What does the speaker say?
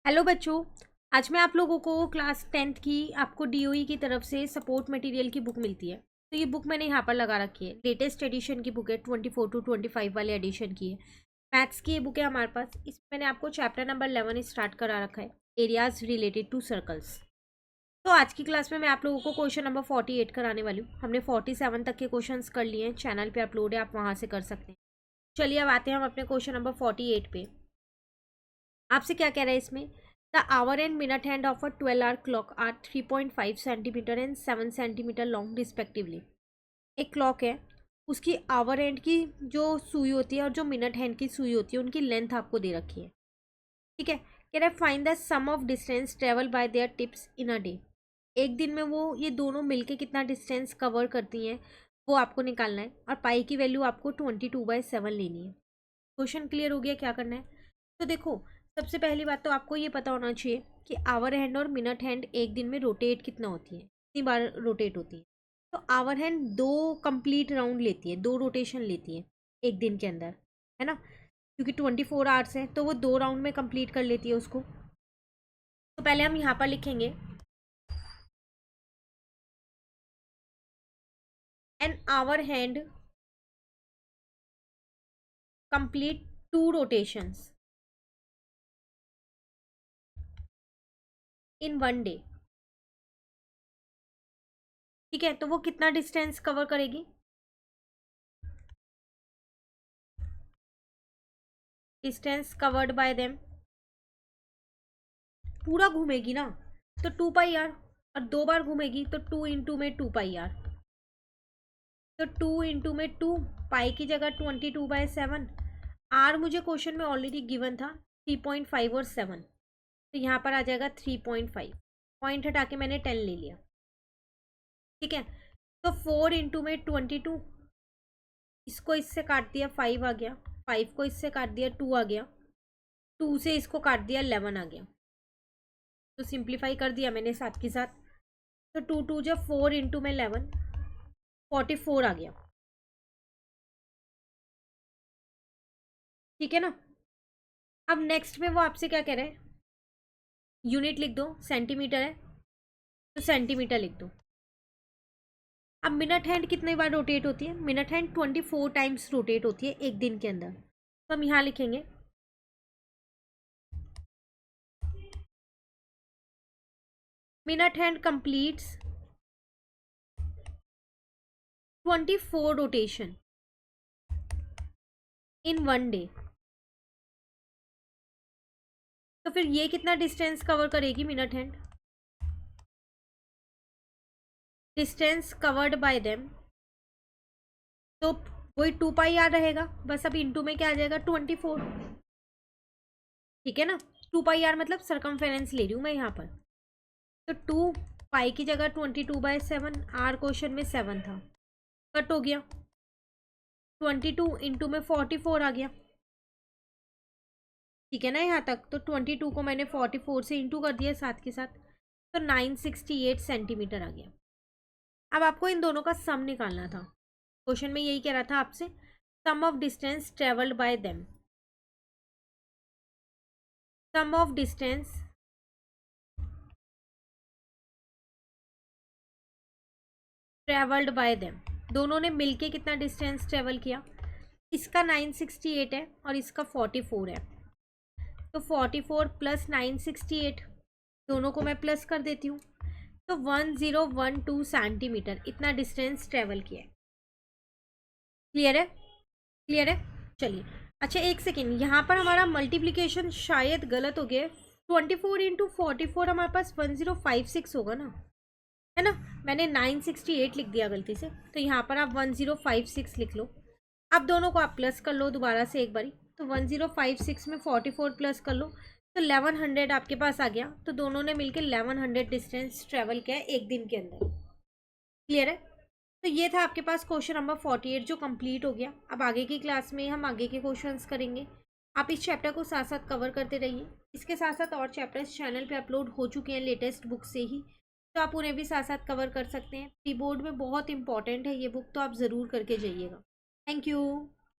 Hello बच्चों। आज मैं आप लोगों को क्लास 10th की आपको डीओई की तरफ से सपोर्ट मटेरियल की बुक मिलती है। तो ये बुक मैंने यहाँ पर लगा रखी है। लेटेस्ट एडिशन की बुक है, 24 to 25 वाले एडिशन की है। मैथ्स की ये बुक है हमारे पास। इसमें मैंने आपको चैप्टर नंबर 11 स्टार्ट करा रखा है, एरियाज रिलेटेड टू सर्कल्स। तो आज की क्लास में मैं आप लोगों को क्वेश्चन नंबर 48 कराने वाली हूँ। हमने 47 तक के क्वेश्चन कर लिए हैं, चैनल पर अपलोड है, आप वहाँ से कर सकते हैं। चलिए अब आते हैं हम अपने क्वेश्चन नंबर 48 पे। आपसे क्या कह रहा है इसमें? The hour and minute hand of a 12 hour clock are 3.5 centimetre and 7 centimetre long respectively. एक क्लॉक है, उसकी आवर एंड की जो सुई होती है और जो मिनट हैंड की सुई होती है उनकी लेंथ आपको दे रखी है। ठीक है, कह रहा है find the sum of distance travel by their tips in a day. एक दिन में वो ये दोनों मिलके कितना डिस्टेंस कवर करती हैं वो आपको निकालना है, और पाई की वैल्यू आपको 22/7 लेनी है। क्वेश्चन क्लियर हो गया? क्या करना है? तो देखो, सबसे पहली बात तो आपको ये पता होना चाहिए कि आवर हैंड और मिनट हैंड एक दिन में रोटेट कितना होती है, कितनी बार रोटेट होती है। तो आवर हैंड 2 कंप्लीट राउंड लेती है, 2 रोटेशन लेती है एक दिन के अंदर, है ना, क्योंकि 24 आवर्स है तो वो 2 राउंड में कंप्लीट कर लेती है उसको। तो पहले हम यहाँ पर लिखेंगे an hour hand complete 2 rotations in 1 day। ठीक है, तो वो कितना डिस्टेंस कवर करेगी? डिस्टेंस कवर्ड बाय देम, पूरा घूमेगी ना तो 2 पाई आर, और 2 बार घूमेगी तो 2 into 2 पाई आर। तो 2 into 2, पाई की जगह 22/7। आर मुझे क्वेश्चन में ऑलरेडी गिवन था 3.5 और 7, तो यहाँ पर आ जाएगा 3.5। पॉइंट हटा के मैंने 10 ले लिया। ठीक है, तो 4 into 22, इसको इससे काट दिया 5 आ गया, 5 को इससे काट दिया 2 आ गया, 2 से इसको काट दिया 11 आ गया। तो सिंप्लीफाई कर दिया मैंने साथ के साथ। तो 2 2 जब 4 इंटू में 11, 44 आ गया। ठीक है ना। अब नेक्स्ट में वो आपसे क्या कह रहे हैं, यूनिट लिख दो, सेंटीमीटर है तो सेंटीमीटर लिख दो। अब मिनट हैंड कितनी बार रोटेट होती है? मिनट हैंड 24 टाइम्स रोटेट होती है एक दिन के अंदर। तो हम यहाँ लिखेंगे मिनट हैंड कंप्लीट्स 24 रोटेशन इन 1 day। तो फिर ये कितना डिस्टेंस कवर करेगी minute hand? Distance covered by them, तो वही 2 पाई आर रहेगा, बस अब इंटू में क्या आ जाएगा 24। ठीक है ना, 2 पाई आर मतलब सरकमफेरेंस ले रही हूँ मैं यहाँ पर। तो 2 पाई की जगह 22/7, आर क्वेश्चन में 7 था, कट हो गया। 22 इंटू में 44 आ गया। ठीक है ना यहाँ तक? तो 22 को मैंने 44 से इंटू कर दिया साथ के साथ, तो 968 सेंटीमीटर आ गया। अब आपको इन दोनों का सम निकालना था। क्वेश्चन में यही कह रहा था आपसे, sum of distance travelled by them. Sum of distance travelled by them, दोनों ने मिलके कितना डिस्टेंस ट्रेवल किया? इसका 968 है और इसका 44 है, तो 44 प्लस 968, दोनों को मैं प्लस कर देती हूँ। तो 1012 सेंटीमीटर इतना डिस्टेंस ट्रेवल किया है। क्लियर है? क्लियर है। चलिए, अच्छा एक सेकेंड, यहाँ पर हमारा मल्टीप्लीकेशन शायद गलत हो गया है। 24 into 44 हमारे पास 1056 होगा ना, है ना। मैंने 968 लिख दिया गलती से, तो यहाँ पर आप 1056 लिख लो। अब दोनों को आप प्लस कर लो दोबारा से एक बारी, तो 1056 में 44 प्लस कर लो, तो 1100 आपके पास आ गया। तो दोनों ने मिलकर 1100 डिस्टेंस ट्रेवल किया है एक दिन के अंदर। क्लियर है? तो ये था आपके पास क्वेश्चन नंबर 48 जो कंप्लीट हो गया। अब आगे की क्लास में हम आगे के क्वेश्चंस करेंगे। आप इस चैप्टर को साथ साथ कवर करते रहिए। इसके साथ साथ और चैप्टर्स चैनल पे अपलोड हो चुके हैं लेटेस्ट बुक से ही, तो आप उन्हें भी साथ साथ कवर कर सकते हैं। प्री बोर्ड में बहुत इंपॉर्टेंट है ये बुक, तो आप ज़रूर करके जाइएगा। Thank you.